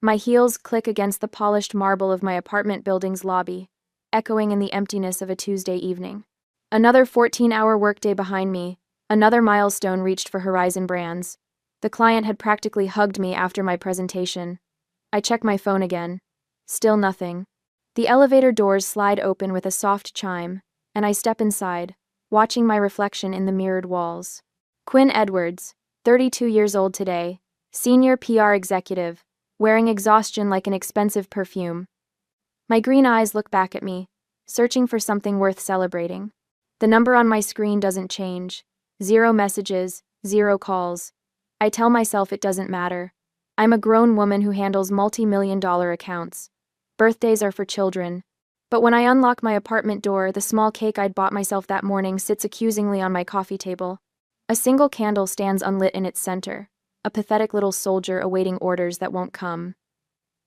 My heels click against the polished marble of my apartment building's lobby, echoing in the emptiness of a Tuesday evening. Another 14-hour workday behind me, another milestone reached for Horizon Brands. The client had practically hugged me after my presentation. I check my phone again. Still nothing. The elevator doors slide open with a soft chime, and I step inside, watching my reflection in the mirrored walls. Quinn Edwards, 32 years old today, senior PR executive, wearing exhaustion like an expensive perfume. My green eyes look back at me, searching for something worth celebrating. The number on my screen doesn't change. 0 messages, 0 calls. I tell myself it doesn't matter. I'm a grown woman who handles multi-million-dollar accounts. Birthdays are for children. But when I unlock my apartment door, the small cake I'd bought myself that morning sits accusingly on my coffee table. A single candle stands unlit in its center, a pathetic little soldier awaiting orders that won't come.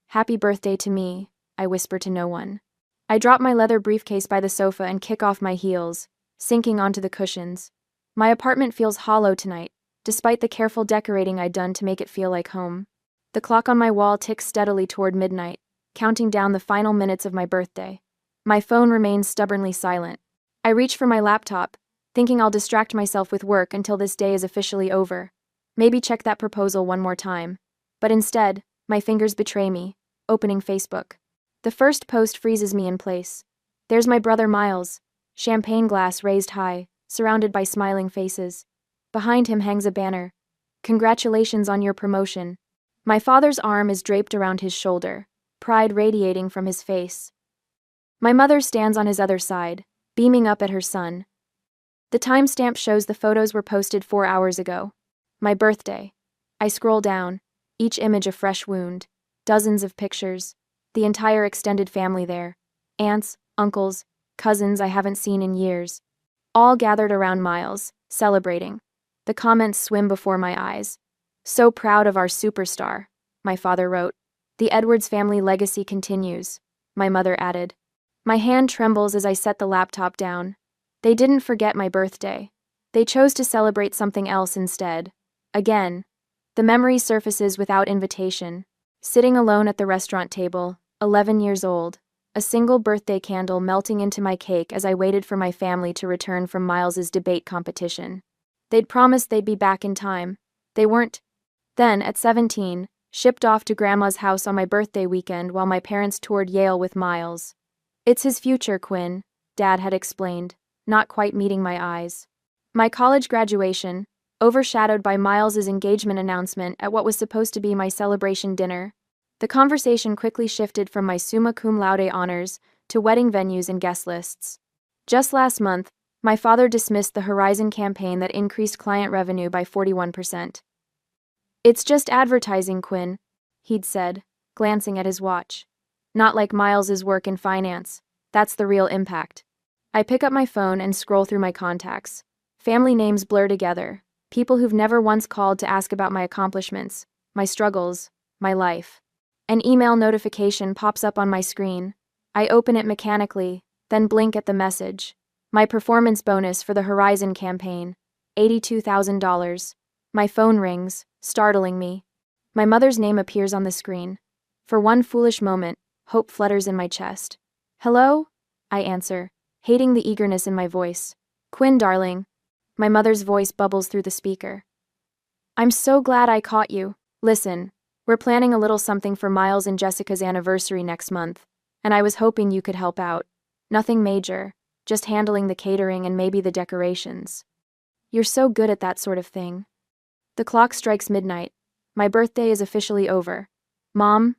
Happy birthday to me, I whisper to no one. I drop my leather briefcase by the sofa and kick off my heels, sinking onto the cushions. My apartment feels hollow tonight, despite the careful decorating I'd done to make it feel like home. The clock on my wall ticks steadily toward midnight, counting down the final minutes of my birthday. My phone remains stubbornly silent. I reach for my laptop, thinking I'll distract myself with work until this day is officially over. Maybe check that proposal one more time. But instead, my fingers betray me, opening Facebook. The first post freezes me in place. There's my brother Miles, champagne glass raised high, surrounded by smiling faces. Behind him hangs a banner. Congratulations on your promotion. My father's arm is draped around his shoulder, pride radiating from his face. My mother stands on his other side, beaming up at her son. The timestamp shows the photos were posted 4 hours ago. My birthday. I scroll down, each image a fresh wound. Dozens of pictures. The entire extended family there. Aunts, uncles, cousins I haven't seen in years. All gathered around Miles, celebrating. The comments swim before my eyes. So proud of our superstar, my father wrote. The Edwards family legacy continues, my mother added. My hand trembles as I set the laptop down. They didn't forget my birthday. They chose to celebrate something else instead. Again. The memory surfaces without invitation. Sitting alone at the restaurant table, 11 years old, a single birthday candle melting into my cake as I waited for my family to return from Miles's debate competition. They'd promised they'd be back in time. They weren't. Then, at 17, shipped off to Grandma's house on my birthday weekend while my parents toured Yale with Miles. It's his future, Quinn, Dad had explained, not quite meeting my eyes. My college graduation, overshadowed by Miles's engagement announcement at what was supposed to be my celebration dinner. The conversation quickly shifted from my summa cum laude honors to wedding venues and guest lists. Just last month, my father dismissed the Horizon campaign that increased client revenue by 41%. It's just advertising, Quinn, he'd said, glancing at his watch. Not like Miles's work in finance. That's the real impact. I pick up my phone and scroll through my contacts. Family names blur together. People who've never once called to ask about my accomplishments, my struggles, my life. An email notification pops up on my screen. I open it mechanically, then blink at the message. My performance bonus for the Horizon campaign, $82,000. My phone rings, startling me. My mother's name appears on the screen. For one foolish moment, hope flutters in my chest. Hello? I answer, hating the eagerness in my voice. Quinn, darling. My mother's voice bubbles through the speaker. I'm so glad I caught you. Listen, we're planning a little something for Miles and Jessica's anniversary next month, and I was hoping you could help out. Nothing major, just handling the catering and maybe the decorations. You're so good at that sort of thing. The clock strikes midnight. My birthday is officially over. Mom,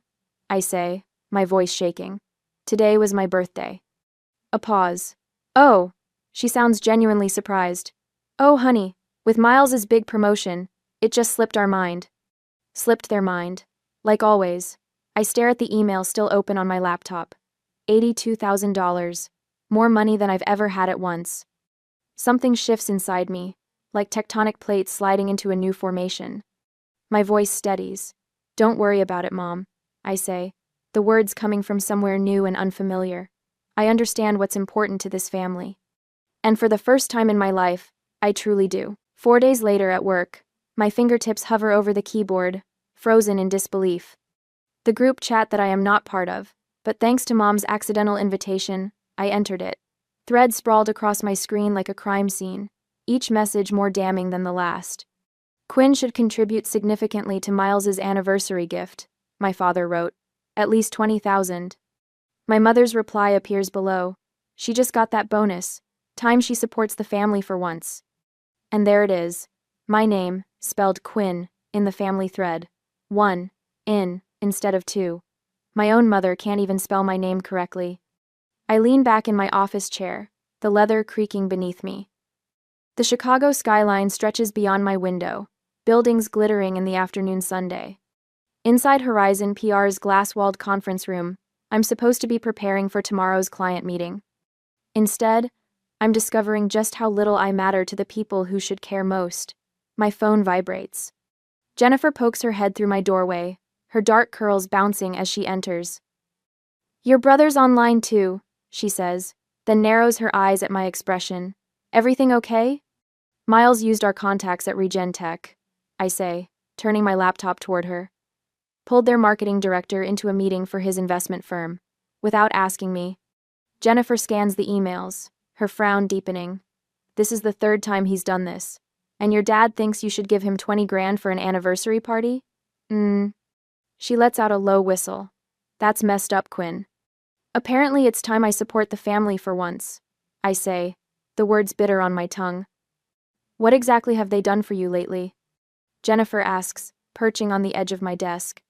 I say, my voice shaking. Today was my birthday. A pause. Oh, she sounds genuinely surprised. Oh, honey, with Miles's big promotion, it just slipped our mind. Slipped their mind. Like always, I stare at the email still open on my laptop. $82,000. More money than I've ever had at once. Something shifts inside me, like tectonic plates sliding into a new formation. My voice steadies. Don't worry about it, Mom, I say, the words coming from somewhere new and unfamiliar. I understand what's important to this family. And for the first time in my life, I truly do. 4 days later at work, my fingertips hover over the keyboard, frozen in disbelief. The group chat that I am not part of, but thanks to Mom's accidental invitation, I entered it. Threads sprawled across my screen like a crime scene, each message more damning than the last. Quinn should contribute significantly to Miles's anniversary gift, my father wrote. At least $20,000. My mother's reply appears below. She just got that bonus. Time she supports the family for once. And there it is. My name, spelled Quinn, in the family thread. 1, instead of 2. My own mother can't even spell my name correctly. I lean back in my office chair, the leather creaking beneath me. The Chicago skyline stretches beyond my window, buildings glittering in the afternoon sunday. Inside Horizon PR's glass-walled conference room, I'm supposed to be preparing for tomorrow's client meeting. Instead, I'm discovering just how little I matter to the people who should care most. My phone vibrates. Jennifer pokes her head through my doorway, her dark curls bouncing as she enters. "Your brother's online too," she says, then narrows her eyes at my expression. "Everything okay?" "Miles used our contacts at Regen Tech," I say, turning my laptop toward her. "Pulled their marketing director into a meeting for his investment firm, without asking me." Jennifer scans the emails, her frown deepening. "This is the third time he's done this. And your dad thinks you should give him 20 grand for an anniversary party?" She lets out a low whistle. "That's messed up, Quinn." "Apparently it's time I support the family for once," I say, the words bitter on my tongue. "What exactly have they done for you lately?" Jennifer asks, perching on the edge of my desk.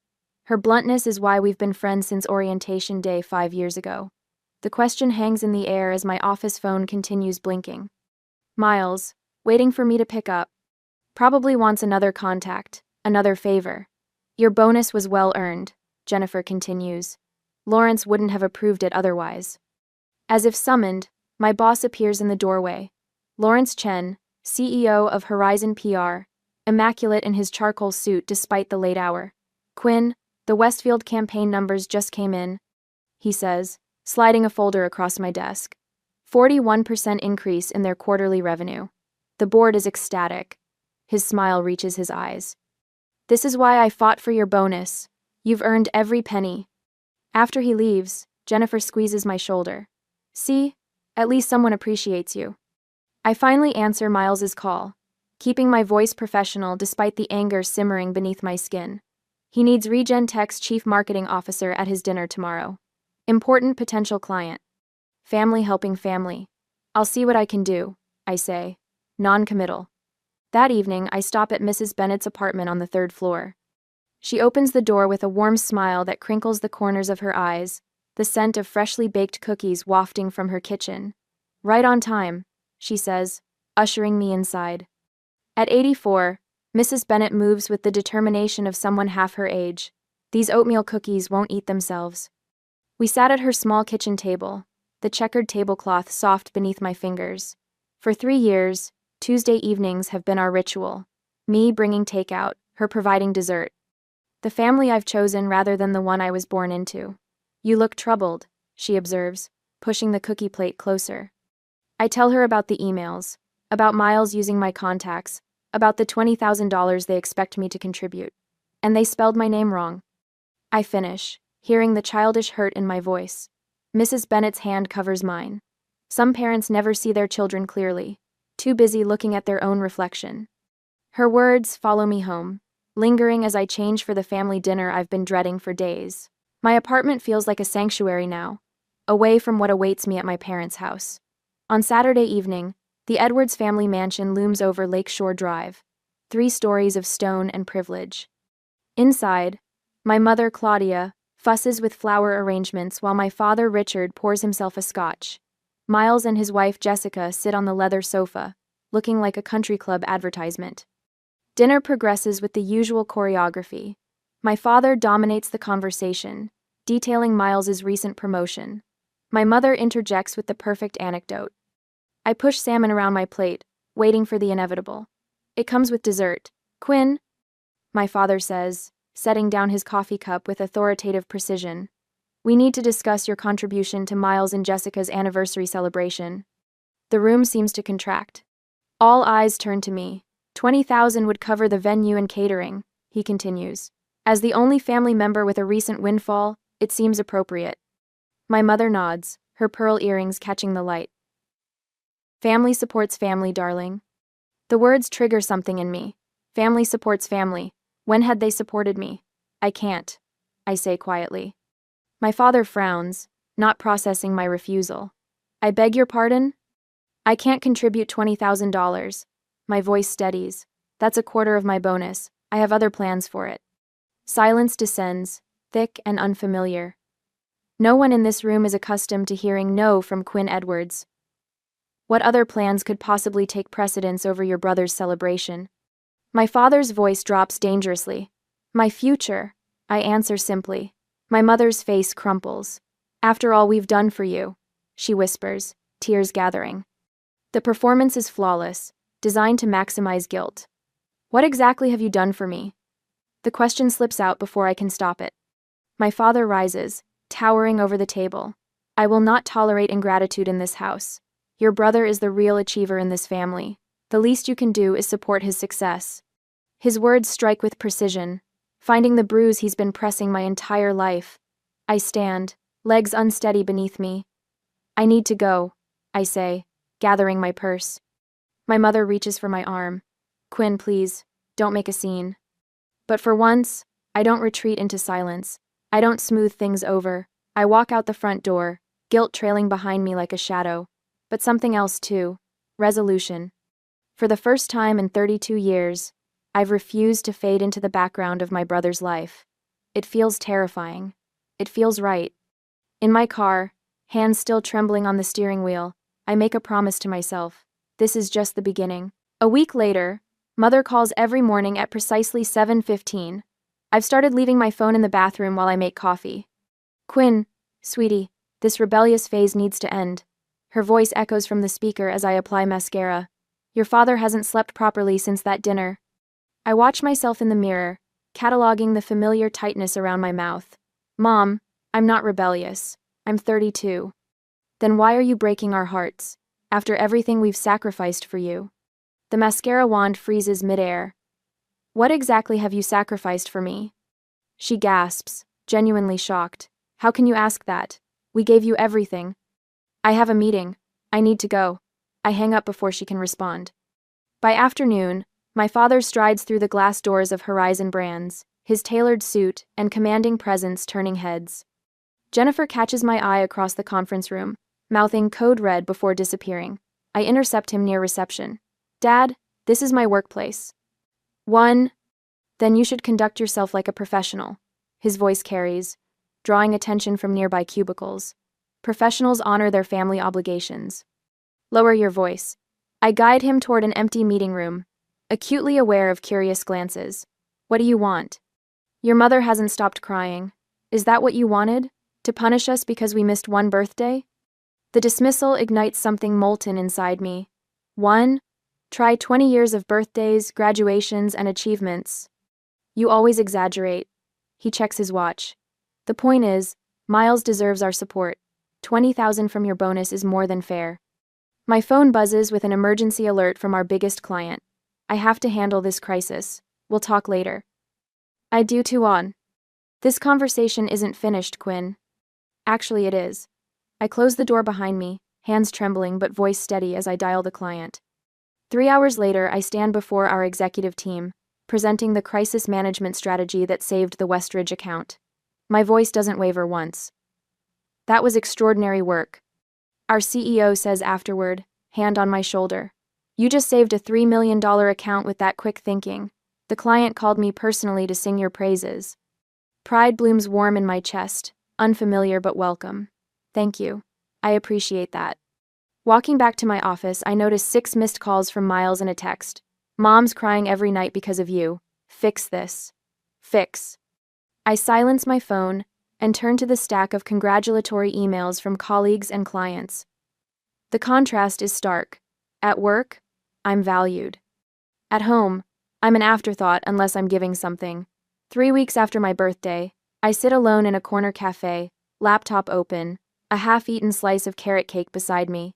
Her bluntness is why we've been friends since orientation day 5 years ago. The question hangs in the air as my office phone continues blinking. Miles, waiting for me to pick up. Probably wants another contact, another favor. "Your bonus was well earned," Jennifer continues. "Lawrence wouldn't have approved it otherwise." As if summoned, my boss appears in the doorway. Lawrence Chen, CEO of Horizon PR, immaculate in his charcoal suit despite the late hour. "Quinn, the Westfield campaign numbers just came in," he says, sliding a folder across my desk. 41% increase in their quarterly revenue. The board is ecstatic. His smile reaches his eyes. "This is why I fought for your bonus. You've earned every penny." After he leaves, Jennifer squeezes my shoulder. "See? At least someone appreciates you." I finally answer Miles's call, keeping my voice professional despite the anger simmering beneath my skin. He needs Regen Tech's chief marketing officer at his dinner tomorrow. Important potential client. Family helping family. "I'll see what I can do," I say, non-committal. That evening, I stop at Mrs. Bennett's apartment on the 3rd floor. She opens the door with a warm smile that crinkles the corners of her eyes, the scent of freshly baked cookies wafting from her kitchen. "Right on time," she says, ushering me inside. At 84, Mrs. Bennett moves with the determination of someone half her age. These oatmeal cookies won't eat themselves. We sat at her small kitchen table, the checkered tablecloth soft beneath my fingers. For 3 years, Tuesday evenings have been our ritual. Me bringing takeout, her providing dessert. The family I've chosen rather than the one I was born into. "You look troubled," she observes, pushing the cookie plate closer. I tell her about the emails, about Miles using my contacts, about the $20,000 they expect me to contribute. And they spelled my name wrong. I finish, hearing the childish hurt in my voice. Mrs. Bennett's hand covers mine. Some parents never see their children clearly, too busy looking at their own reflection. Her words follow me home, lingering as I change for the family dinner I've been dreading for days. My apartment feels like a sanctuary now, away from what awaits me at my parents' house. On Saturday evening, the Edwards family mansion looms over Lakeshore Drive, 3 stories of stone and privilege. Inside, my mother, Claudia, fusses with flower arrangements while my father, Richard, pours himself a scotch. Miles and his wife, Jessica, sit on the leather sofa, looking like a country club advertisement. Dinner progresses with the usual choreography. My father dominates the conversation, detailing Miles's recent promotion. My mother interjects with the perfect anecdote. I push salmon around my plate, waiting for the inevitable. "It comes with dessert. Quinn," my father says, setting down his coffee cup with authoritative precision. "We need to discuss your contribution to Miles and Jessica's anniversary celebration." The room seems to contract. All eyes turn to me. 20,000 would cover the venue and catering, he continues. As the only family member with a recent windfall, it seems appropriate. My mother nods, her pearl earrings catching the light. Family supports family, darling. The words trigger something in me. Family supports family. When had they supported me? I can't, I say quietly. My father frowns, not processing my refusal. I beg your pardon? I can't contribute $20,000. My voice steadies. That's a quarter of my bonus. I have other plans for it. Silence descends, thick and unfamiliar. No one in this room is accustomed to hearing no from Quinn Edwards. What other plans could possibly take precedence over your brother's celebration? My father's voice drops dangerously. My future, I answer simply. My mother's face crumples. After all we've done for you, she whispers, tears gathering. The performance is flawless, designed to maximize guilt. What exactly have you done for me? The question slips out before I can stop it. My father rises, towering over the table. I will not tolerate ingratitude in this house. Your brother is the real achiever in this family. The least you can do is support his success. His words strike with precision, finding the bruise he's been pressing my entire life. I stand, legs unsteady beneath me. I need to go, I say, gathering my purse. My mother reaches for my arm. Quinn, please, don't make a scene. But for once, I don't retreat into silence. I don't smooth things over. I walk out the front door, guilt trailing behind me like a shadow. But something else too. Resolution. For the first time in 32 years, I've refused to fade into the background of my brother's life. It feels terrifying. It feels right. In my car, hands still trembling on the steering wheel, I make a promise to myself. This is just the beginning. A week later, Mother calls every morning at precisely 7:15. I've started leaving my phone in the bathroom while I make coffee. Quinn, sweetie, this rebellious phase needs to end. Her voice echoes from the speaker as I apply mascara. Your father hasn't slept properly since that dinner. I watch myself in the mirror, cataloging the familiar tightness around my mouth. Mom, I'm not rebellious. I'm 32. Then why are you breaking our hearts, after everything we've sacrificed for you? The mascara wand freezes midair. What exactly have you sacrificed for me? She gasps, genuinely shocked. How can you ask that? We gave you everything. I have a meeting. I need to go. I hang up before she can respond. By afternoon, my father strides through the glass doors of Horizon Brands, his tailored suit and commanding presence turning heads. Jennifer catches my eye across the conference room, mouthing code red before disappearing. I intercept him near reception. Dad, this is my workplace. Then you should conduct yourself like a professional. His voice carries, drawing attention from nearby cubicles. Professionals honor their family obligations. Lower your voice. I guide him toward an empty meeting room, acutely aware of curious glances. What do you want? Your mother hasn't stopped crying. Is that what you wanted? To punish us because we missed one birthday? The dismissal ignites something molten inside me. Try 20 years of birthdays, graduations, and achievements. You always exaggerate. He checks his watch. The point is, Miles deserves our support. 20,000 from your bonus is more than fair. My phone buzzes with an emergency alert from our biggest client. I have to handle this crisis. We'll talk later. I do too on. This conversation isn't finished, Quinn. Actually, it is. I close the door behind me, hands trembling but voice steady as I dial the client. 3 hours later, I stand before our executive team, presenting the crisis management strategy that saved the Westridge account. My voice doesn't waver once. That was extraordinary work. Our CEO says afterward, hand on my shoulder. You just saved a $3 million account with that quick thinking. The client called me personally to sing your praises. Pride blooms warm in my chest, unfamiliar but welcome. Thank you. I appreciate that. Walking back to my office, I notice 6 missed calls from Miles and a text. Mom's crying every night because of you. Fix this. Fix. I silence my phone and turn to the stack of congratulatory emails from colleagues and clients. The contrast is stark. At work, I'm valued. At home, I'm an afterthought unless I'm giving something. 3 weeks after my birthday, I sit alone in a corner cafe, laptop open, a half-eaten slice of carrot cake beside me.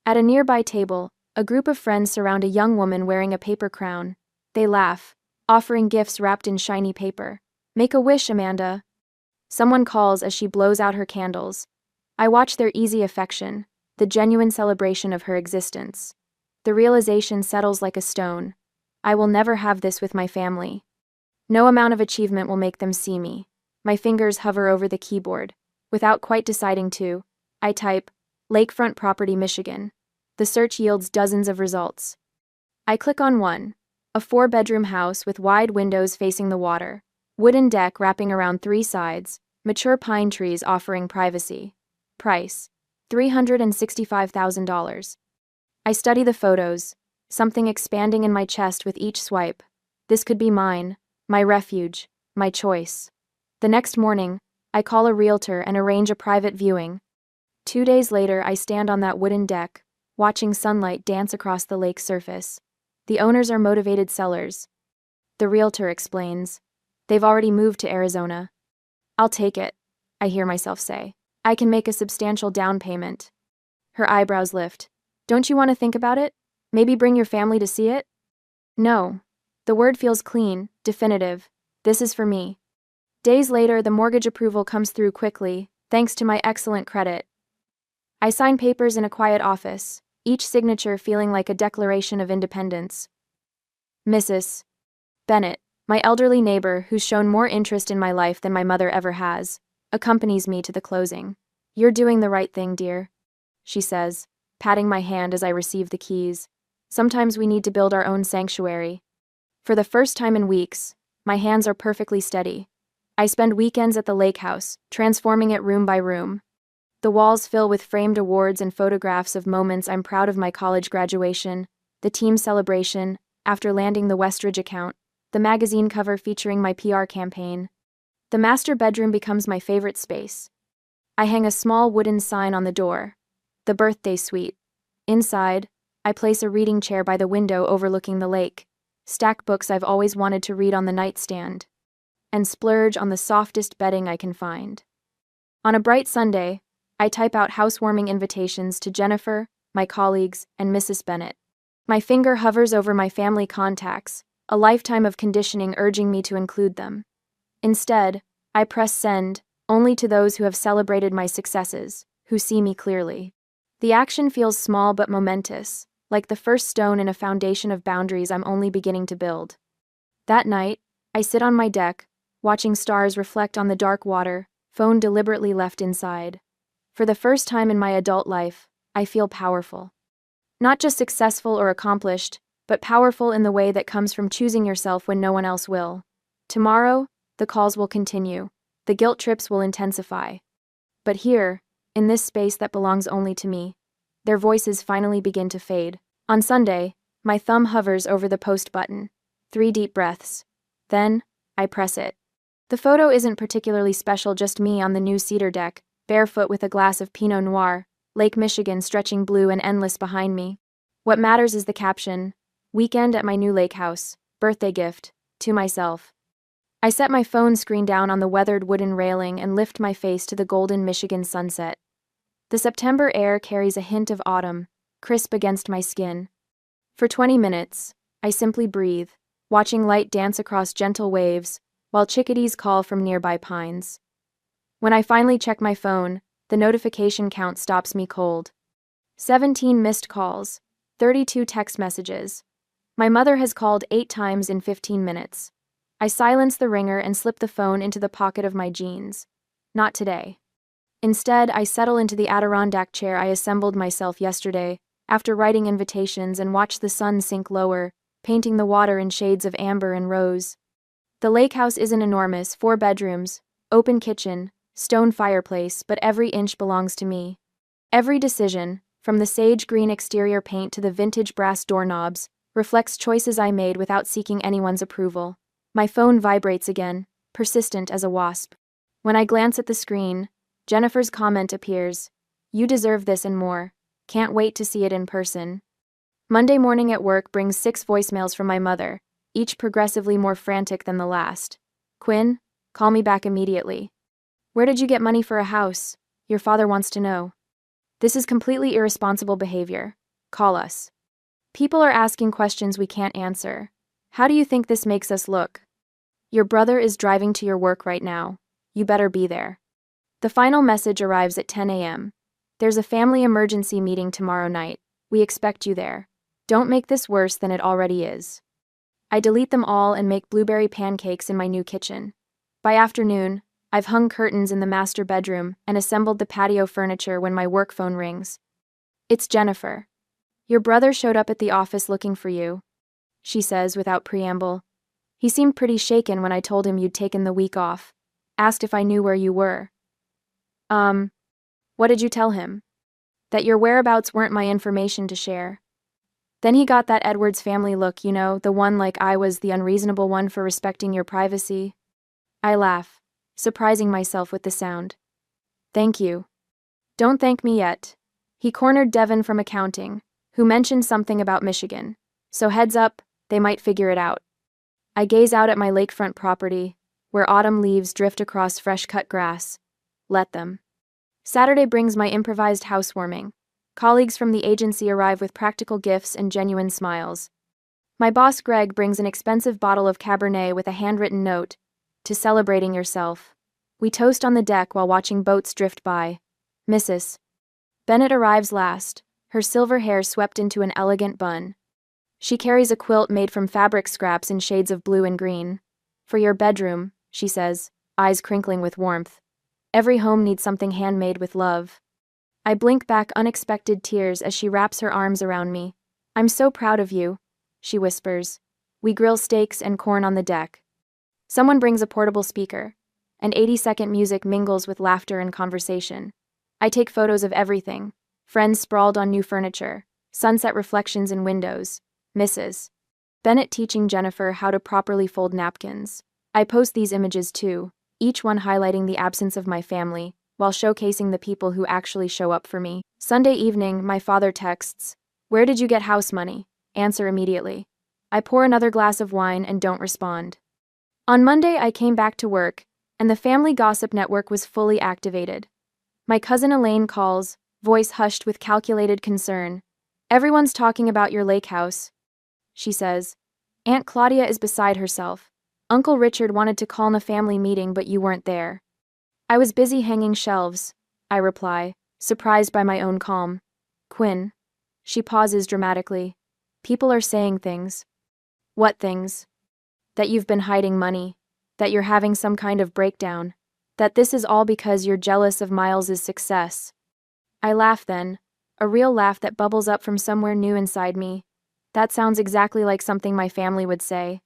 At a nearby table, a group of friends surround a young woman wearing a paper crown. They laugh, offering gifts wrapped in shiny paper. Make a wish, Amanda. Someone calls as she blows out her candles. I watch their easy affection, the genuine celebration of her existence. The realization settles like a stone. I will never have this with my family. No amount of achievement will make them see me. My fingers hover over the keyboard. Without quite deciding to, I type, Lakefront Property, Michigan. The search yields dozens of results. I click on one, a 4-bedroom house with wide windows facing the water, wooden deck wrapping around 3 sides, mature pine trees offering privacy. Price, $365,000. I study the photos, something expanding in my chest with each swipe. This could be mine, my refuge, my choice. The next morning, I call a realtor and arrange a private viewing. 2 days later, I stand on that wooden deck, watching sunlight dance across the lake's surface. The owners are motivated sellers. The realtor explains. They've already moved to Arizona. I'll take it, I hear myself say. I can make a substantial down payment. Her eyebrows lift. Don't you want to think about it? Maybe bring your family to see it? No. The word feels clean, definitive. This is for me. Days later, the mortgage approval comes through quickly, thanks to my excellent credit. I sign papers in a quiet office, each signature feeling like a declaration of independence. Mrs. Bennett, my elderly neighbor who's shown more interest in my life than my mother ever has, accompanies me to the closing. You're doing the right thing, dear, she says, patting my hand as I receive the keys. Sometimes we need to build our own sanctuary. For the first time in weeks, my hands are perfectly steady. I spend weekends at the lake house, transforming it room by room. The walls fill with framed awards and photographs of moments I'm proud of: my college graduation, the team celebration, after landing the Westridge account, the magazine cover featuring my PR campaign. The master bedroom becomes my favorite space. I hang a small wooden sign on the door, the birthday suite. Inside, I place a reading chair by the window overlooking the lake, stack books I've always wanted to read on the nightstand, and splurge on the softest bedding I can find. On a bright Sunday, I type out housewarming invitations to Jennifer, my colleagues, and Mrs. Bennett. My finger hovers over my family contacts, a lifetime of conditioning urging me to include them. Instead, I press send, only to those who have celebrated my successes, who see me clearly. The action feels small but momentous, like the first stone in a foundation of boundaries I'm only beginning to build. That night, I sit on my deck, watching stars reflect on the dark water, phone deliberately left inside. For the first time in my adult life, I feel powerful. Not just successful or accomplished, but powerful in the way that comes from choosing yourself when no one else will. Tomorrow, the calls will continue. The guilt trips will intensify. But here, in this space that belongs only to me, their voices finally begin to fade. On Sunday, my thumb hovers over the post button. 3 deep breaths. Then, I press it. The photo isn't particularly special, just me on the new cedar deck, barefoot with a glass of Pinot Noir, Lake Michigan stretching blue and endless behind me. What matters is the caption, "Weekend at my new lake house, birthday gift, to myself." I set my phone screen down on the weathered wooden railing and lift my face to the golden Michigan sunset. The September air carries a hint of autumn, crisp against my skin. For 20 minutes, I simply breathe, watching light dance across gentle waves, while chickadees call from nearby pines. When I finally check my phone, the notification count stops me cold. 17 missed calls, 32 text messages. My mother has called 8 times in 15 minutes. I silence the ringer and slip the phone into the pocket of my jeans. Not today. Instead, I settle into the Adirondack chair I assembled myself yesterday, after writing invitations, and watch the sun sink lower, painting the water in shades of amber and rose. The lake house isn't enormous: 4 bedrooms, open kitchen, stone fireplace, but every inch belongs to me. Every decision, from the sage green exterior paint to the vintage brass doorknobs, reflects choices I made without seeking anyone's approval. My phone vibrates again, persistent as a wasp. When I glance at the screen, Jennifer's comment appears. "You deserve this and more. Can't wait to see it in person." Monday morning at work brings 6 voicemails from my mother, each progressively more frantic than the last. "Quinn, call me back immediately. Where did you get money for a house? Your father wants to know. This is completely irresponsible behavior. Call us. People are asking questions we can't answer. How do you think this makes us look?" Your brother is driving to your work right now. You better be there. The final message arrives at 10 a.m. There's a family emergency meeting tomorrow night. We expect you there. Don't make this worse than it already is. I delete them all and make blueberry pancakes in my new kitchen. By afternoon, I've hung curtains in the master bedroom and assembled the patio furniture when my work phone rings. It's Jennifer. Your brother showed up at the office looking for you, she says without preamble. He seemed pretty shaken when I told him you'd taken the week off. Asked if I knew where you were. What did you tell him? That your whereabouts weren't my information to share. Then he got that Edwards family look, you know, the one like I was the unreasonable one for respecting your privacy. I laugh, surprising myself with the sound. Thank you. Don't thank me yet. He cornered Devin from accounting, who mentioned something about Michigan. So heads up, they might figure it out. I gaze out at my lakefront property, where autumn leaves drift across fresh-cut grass. Let them. Saturday brings my improvised housewarming. Colleagues from the agency arrive with practical gifts and genuine smiles. My boss Greg brings an expensive bottle of Cabernet with a handwritten note, to celebrating yourself. We toast on the deck while watching boats drift by. Mrs. Bennett arrives last, her silver hair swept into an elegant bun. She carries a quilt made from fabric scraps in shades of blue and green. For your bedroom, she says, eyes crinkling with warmth. Every home needs something handmade with love. I blink back unexpected tears as she wraps her arms around me. I'm so proud of you, she whispers. We grill steaks and corn on the deck. Someone brings a portable speaker, and 80-second music mingles with laughter and conversation. I take photos of everything. Friends sprawled on new furniture, sunset reflections in windows, Mrs. Bennett teaching Jennifer how to properly fold napkins. I post these images too, each one highlighting the absence of my family, while showcasing the people who actually show up for me. Sunday evening, my father texts, "Where did you get house money?" Answer immediately. I pour another glass of wine and don't respond. On Monday, I came back to work, and the family gossip network was fully activated. My cousin Elaine calls, voice hushed with calculated concern. "Everyone's talking about your lake house," she says. "Aunt Claudia is beside herself. Uncle Richard wanted to call a family meeting, but you weren't there." "I was busy hanging shelves," I reply, surprised by my own calm. "Quinn." She pauses dramatically. "People are saying things." "What things?" "That you've been hiding money. That you're having some kind of breakdown. That this is all because you're jealous of Miles's success." I laugh then, a real laugh that bubbles up from somewhere new inside me. That sounds exactly like something my family would say.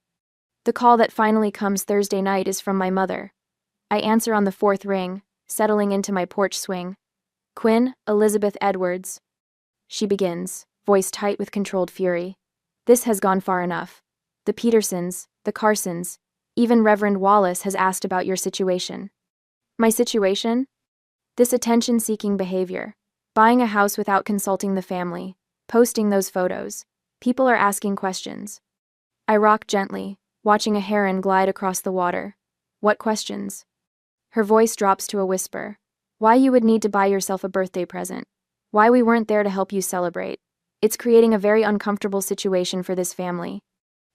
The call that finally comes Thursday night is from my mother. I answer on the fourth ring, settling into my porch swing. "Quinn, Elizabeth Edwards." She begins, voice tight with controlled fury. "This has gone far enough. The Petersons, the Carsons, even Reverend Wallace has asked about your situation." My situation? This attention-seeking behavior. Buying a house without consulting the family. Posting those photos. People are asking questions. I rock gently, watching a heron glide across the water. "What questions?" Her voice drops to a whisper. "Why you would need to buy yourself a birthday present. Why we weren't there to help you celebrate. It's creating a very uncomfortable situation for this family."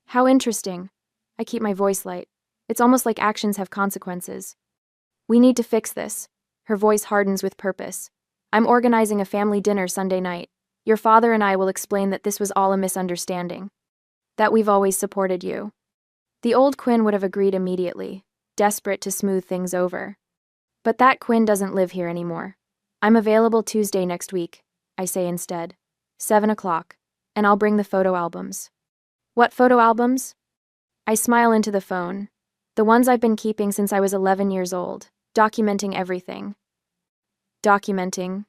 "How interesting." I keep my voice light. It's almost like actions have consequences. "We need to fix this." Her voice hardens with purpose. "I'm organizing a family dinner Sunday night. Your father and I will explain that this was all a misunderstanding. That we've always supported you." The old Quinn would have agreed immediately, desperate to smooth things over. But that Quinn doesn't live here anymore. "I'm available Tuesday next week," I say instead. 7 o'clock, and I'll bring the photo albums. "What photo albums?" I smile into the phone. The ones I've been keeping since I was 11 years old, documenting everything. Documenting.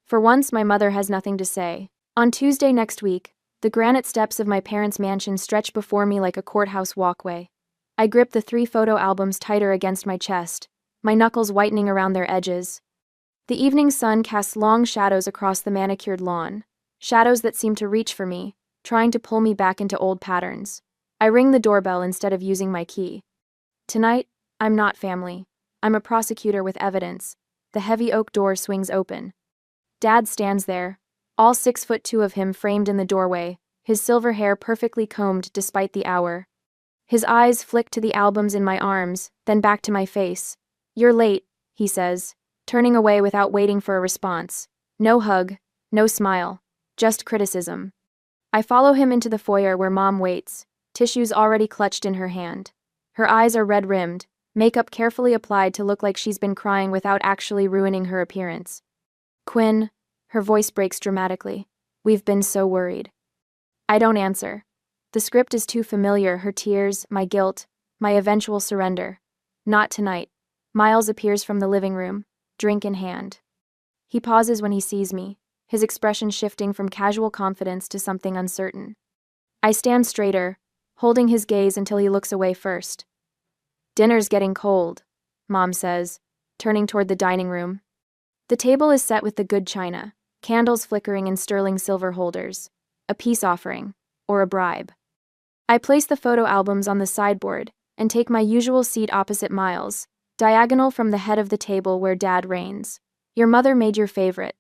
For once, my mother has nothing to say. On Tuesday next week, the granite steps of my parents' mansion stretch before me like a courthouse walkway. I grip the 3 photo albums tighter against my chest, my knuckles whitening around their edges. The evening sun casts long shadows across the manicured lawn, shadows that seem to reach for me, trying to pull me back into old patterns. I ring the doorbell instead of using my key. Tonight, I'm not family. I'm a prosecutor with evidence. The heavy oak door swings open. Dad stands there, all 6'2" of him framed in the doorway, his silver hair perfectly combed despite the hour. His eyes flick to the albums in my arms, then back to my face. "You're late," he says, turning away without waiting for a response. No hug, no smile, just criticism. I follow him into the foyer where Mom waits, tissues already clutched in her hand. Her eyes are red-rimmed, makeup carefully applied to look like she's been crying without actually ruining her appearance. "Quinn," her voice breaks dramatically. "We've been so worried." I don't answer. The script is too familiar, her tears, my guilt, my eventual surrender. Not tonight. Miles appears from the living room, drink in hand. He pauses when he sees me, his expression shifting from casual confidence to something uncertain. I stand straighter, holding his gaze until he looks away first. "Dinner's getting cold," Mom says, turning toward the dining room. The table is set with the good china, candles flickering in sterling silver holders. A peace offering, or a bribe. I place the photo albums on the sideboard and take my usual seat opposite Miles, diagonal from the head of the table where Dad reigns. "Your mother made your favorite,"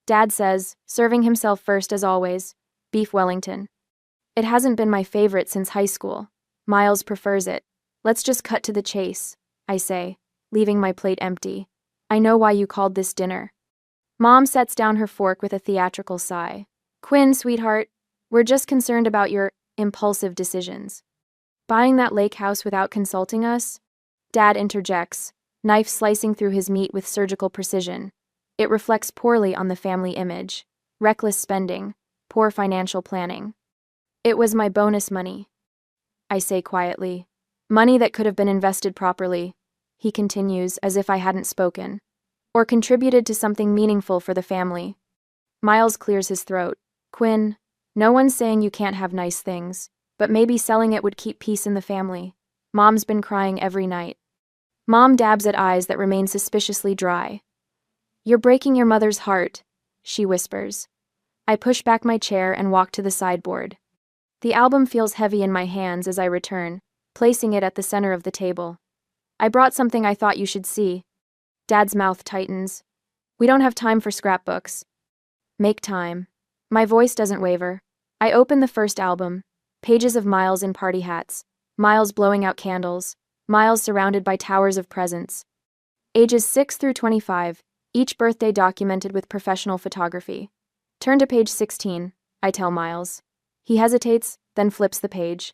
Dad says, serving himself first as always, beef Wellington. "It hasn't been my favorite since high school. Miles prefers it. Let's just cut to the chase," I say, leaving my plate empty. "I know why you called this dinner." Mom sets down her fork with a theatrical sigh. "Quinn, sweetheart, we're just concerned about your impulsive decisions. Buying that lake house without consulting us?" Dad interjects, knife slicing through his meat with surgical precision. It reflects poorly on the family image. Reckless spending, poor financial planning. "It was my bonus money," I say quietly. "Money that could have been invested properly," he continues as if I hadn't spoken, "or contributed to something meaningful for the family." Miles clears his throat. "Quinn, no one's saying you can't have nice things, but maybe selling it would keep peace in the family. Mom's been crying every night." Mom dabs at eyes that remain suspiciously dry. "You're breaking your mother's heart," she whispers. I push back my chair and walk to the sideboard. The album feels heavy in my hands as I return, placing it at the center of the table. "I brought something I thought you should see." Dad's mouth tightens. "We don't have time for scrapbooks." "Make time." My voice doesn't waver. I open the first album, pages of Miles in party hats, Miles blowing out candles, Miles surrounded by towers of presents. Ages 6 through 25, each birthday documented with professional photography. "Turn to page 16, I tell Miles. He hesitates, then flips the page.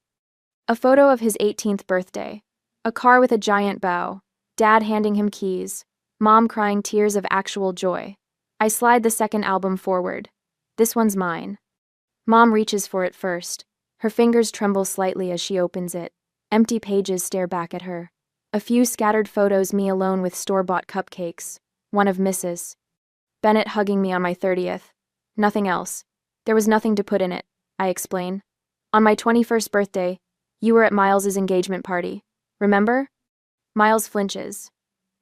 A photo of his 18th birthday. A car with a giant bow, Dad handing him keys, Mom crying tears of actual joy. I slide the second album forward. "This one's mine." Mom reaches for it first. Her fingers tremble slightly as she opens it. Empty pages stare back at her. A few scattered photos, me alone with store-bought cupcakes. One of Mrs. Bennett hugging me on my 30th. Nothing else. There was nothing to put in it, I explain. "On my 21st birthday, you were at Miles's engagement party. Remember?" Miles flinches.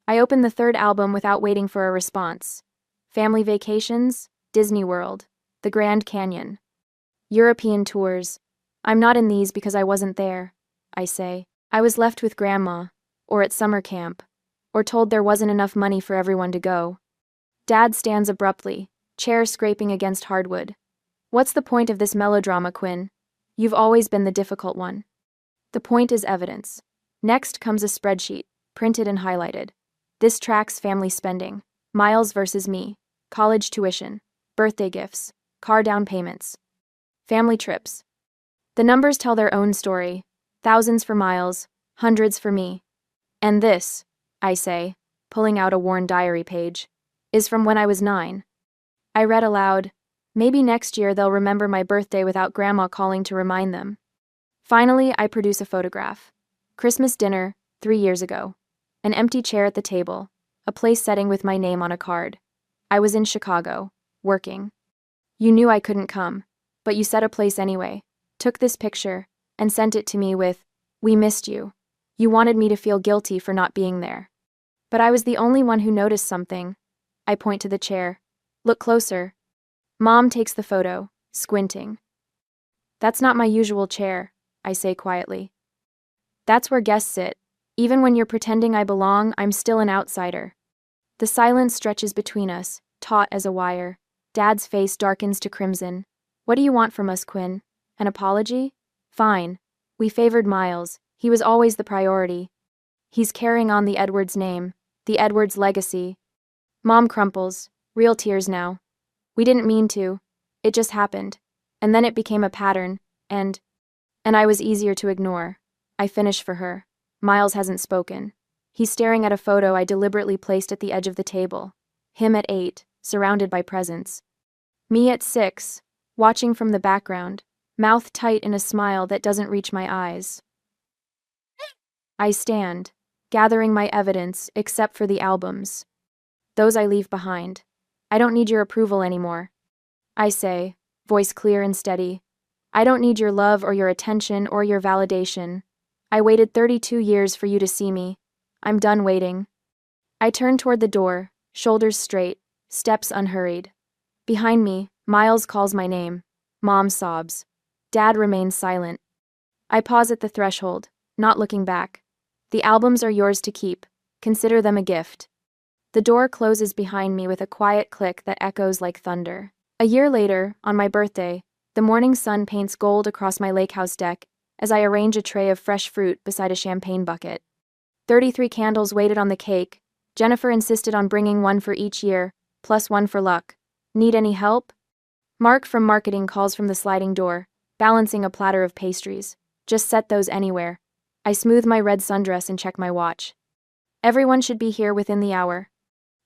I open the third album without waiting for a response. Family vacations, Disney World, the Grand Canyon. European tours. "I'm not in these because I wasn't there," I say. "I was left with Grandma, or at summer camp, or told there wasn't enough money for everyone to go." Dad stands abruptly, chair scraping against hardwood. "What's the point of this melodrama, Quinn? You've always been the difficult one." The point is evidence. Next comes a spreadsheet, printed and highlighted. This tracks family spending. Miles versus me. College tuition. Birthday gifts. Car down payments. Family trips. The numbers tell their own story. Thousands for Miles, hundreds for me. "And this," I say, pulling out a worn diary page, "is from when I was 9. I read aloud, "Maybe next year they'll remember my birthday without Grandma calling to remind them." Finally, I produce a photograph. Christmas dinner, 3 years ago. An empty chair at the table, a place setting with my name on a card. I was in Chicago, working. You knew I couldn't come, but you set a place anyway, took this picture, and sent it to me with, "We missed you." You wanted me to feel guilty for not being there. But I was the only one who noticed something. I point to the chair. "Look closer." Mom takes the photo, squinting. "That's not my usual chair," I say quietly. "That's where guests sit. Even when you're pretending I belong, I'm still an outsider." The silence stretches between us, taut as a wire. Dad's face darkens to crimson. "What do you want from us, Quinn? An apology? Fine. We favored Miles. He was always the priority. He's carrying on the Edwards name, the Edwards legacy. Mom crumples, real tears now. We didn't mean to. It just happened. And then it became a pattern, and I was easier to ignore. I finish for her. Miles hasn't spoken. He's staring at a photo I deliberately placed at the edge of the table. Him at 8, surrounded by presents. Me at 6, watching from the background, mouth tight in a smile that doesn't reach my eyes. I stand, gathering my evidence except for the albums. Those I leave behind. I don't need your approval anymore. I say, voice clear and steady. I don't need your love or your attention or your validation. I waited 32 years for you to see me. I'm done waiting. I turn toward the door, shoulders straight, steps unhurried. Behind me, Miles calls my name. Mom sobs. Dad remains silent. I pause at the threshold, not looking back. The albums are yours to keep. Consider them a gift. The door closes behind me with a quiet click that echoes like thunder. A year later, on my birthday, the morning sun paints gold across my lake house deck as I arrange a tray of fresh fruit beside a champagne bucket. 33 candles waited on the cake. Jennifer insisted on bringing one for each year, plus one for luck. Need any help? Mark from marketing calls from the sliding door, balancing a platter of pastries. Just set those anywhere. I smooth my red sundress and check my watch. Everyone should be here within the hour.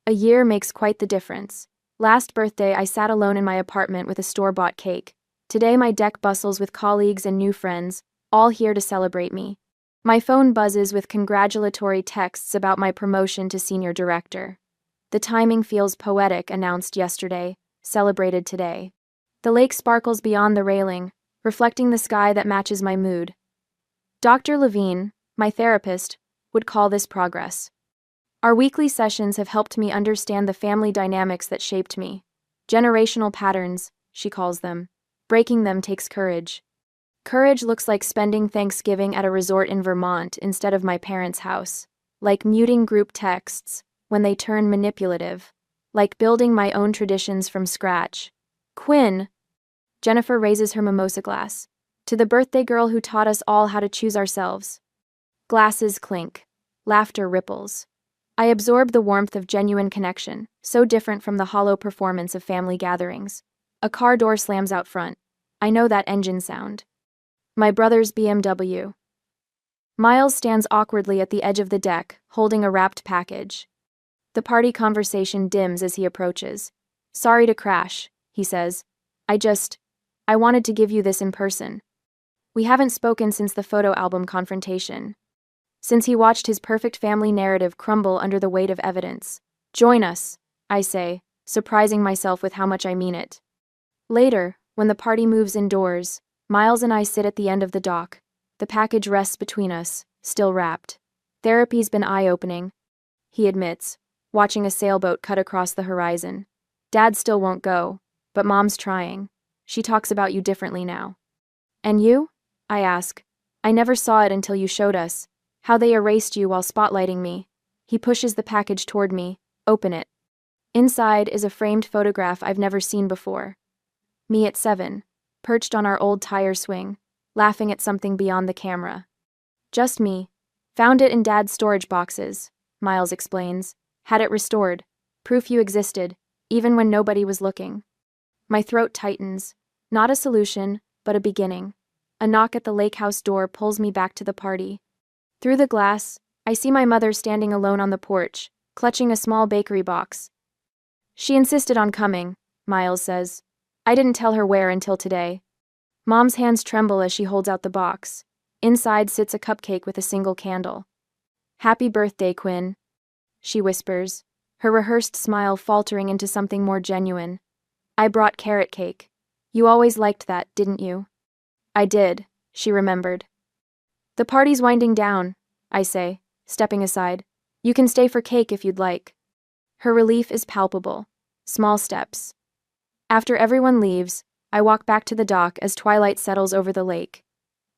A year makes quite the difference. Last birthday, I sat alone in my apartment with a store-bought cake. Today, my deck bustles with colleagues and new friends, all here to celebrate me. My phone buzzes with congratulatory texts about my promotion to senior director. The timing feels poetic, announced yesterday, celebrated today. The lake sparkles beyond the railing, reflecting the sky that matches my mood. Dr. Levine, my therapist, would call this progress. Our weekly sessions have helped me understand the family dynamics that shaped me. Generational patterns, she calls them. Breaking them takes courage. Courage looks like spending Thanksgiving at a resort in Vermont instead of my parents' house. Like muting group texts when they turn manipulative. Like building my own traditions from scratch. Quinn! Jennifer raises her mimosa glass. To the birthday girl who taught us all how to choose ourselves. Glasses clink. Laughter ripples. I absorb the warmth of genuine connection, so different from the hollow performance of family gatherings. A car door slams out front. I know that engine sound. My brother's BMW. Miles stands awkwardly at the edge of the deck, holding a wrapped package. The party conversation dims as he approaches. Sorry to crash, he says. I wanted to give you this in person. We haven't spoken since the photo album confrontation. Since he watched his perfect family narrative crumble under the weight of evidence. Join us, I say, surprising myself with how much I mean it. Later, when the party moves indoors, Miles and I sit at the end of the dock. The package rests between us, still wrapped. Therapy's been eye-opening, he admits, watching a sailboat cut across the horizon. Dad still won't go, but Mom's trying. She talks about you differently now. And you? I ask. I never saw it until you showed us. How they erased you while spotlighting me. He pushes the package toward me. Open it. Inside is a framed photograph I've never seen before. Me at 7, perched on our old tire swing, laughing at something beyond the camera. Just me. Found it in Dad's storage boxes, Miles explains. Had it restored. Proof you existed, even when nobody was looking. My throat tightens. Not a solution, but a beginning. A knock at the lake house door pulls me back to the party. Through the glass, I see my mother standing alone on the porch, clutching a small bakery box. She insisted on coming, Miles says. I didn't tell her where until today. Mom's hands tremble as she holds out the box. Inside sits a cupcake with a single candle. Happy birthday, Quinn, she whispers, her rehearsed smile faltering into something more genuine. I brought carrot cake. You always liked that, didn't you? I did, she remembered. The party's winding down, I say, stepping aside. You can stay for cake if you'd like. Her relief is palpable. Small steps. After everyone leaves, I walk back to the dock as twilight settles over the lake.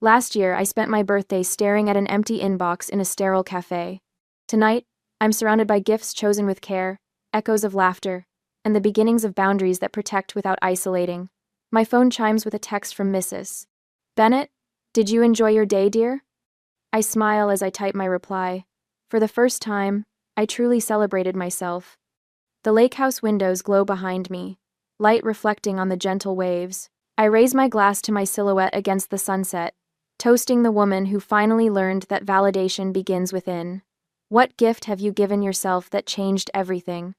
Last year, I spent my birthday staring at an empty inbox in a sterile cafe. Tonight, I'm surrounded by gifts chosen with care, echoes of laughter, and the beginnings of boundaries that protect without isolating. My phone chimes with a text from Mrs. Bennett. Did you enjoy your day, dear? I smile as I type my reply. For the first time, I truly celebrated myself. The lake house windows glow behind me, light reflecting on the gentle waves. I raise my glass to my silhouette against the sunset, toasting the woman who finally learned that validation begins within. What gift have you given yourself that changed everything?